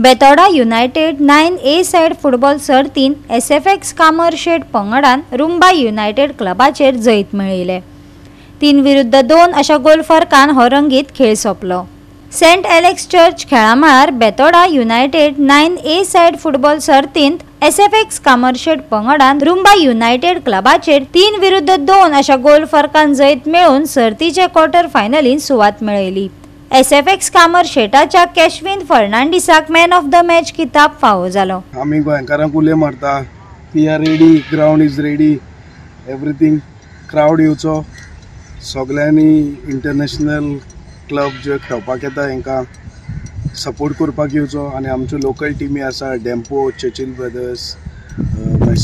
Betora united 9A side football सर्तीन SFX Kamarshet पंगडान रुंबा युनायटेड क्लबाचेर जैत मेळयले। 3-2 अशा गोल फरकान हो रंगीत खेळ सोंपलो। सेंट एलेक्स चर्च खेळामळार Betora united 9A side football सर्तींत SFX कामरशेट पंगडान रुंबा युनायटेड क्लबाचेर 3-2 अशा गोल फरकान जैत मेळून सर्तीचे क्वार्टर फायनलींत सुवात मेळयली। SFX कामरशेटाच्या कॅशविन फर्नांडिसाक मॅन ऑफ द मॅच किताब फावो जालो। आमी गोंयकारांक उले मारता, we are ready, ground is ready, everything. Crowd येवचो, सगळ्यांनी इंटरनॅशनल क्लब जे खेळपाक येता हांकां सपोर्ट करपाक येवचो। आनी आमच्यो लोकल टिमी आसा, Dempo, Churchill brothers,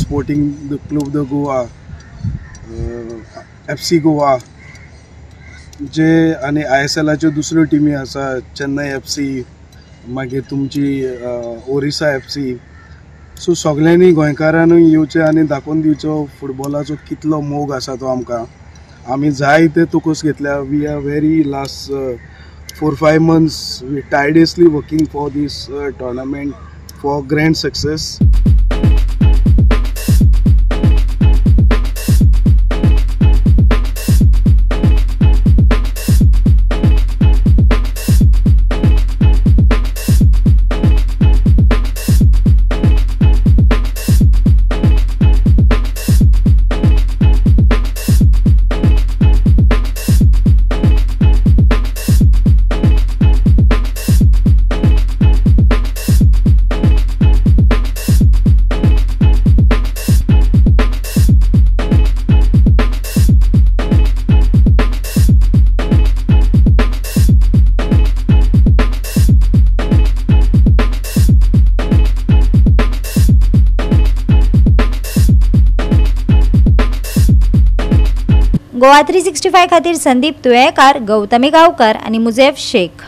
sporting club the Goa, FC Goa, जे आनी ISLाच्यो दुसऱ्यो टिमी आसा, चेन्नई FC, मागीर तुमची ओरिसा FC। सो सगळ्यांनी गोंयकारांनी येवचें आनी दाखोवन दिवचो फुटबॉलाचो कितलो मोग आसा तो आमकां। आमी जाय ते तुकोस घेतल्या। We are very last 4-5 months we tirelessly working for this tournament for grand success. Goa 365 खातीर संदीप तुयेकार, गौतमी गांवकर आनी मुजेफ शेख।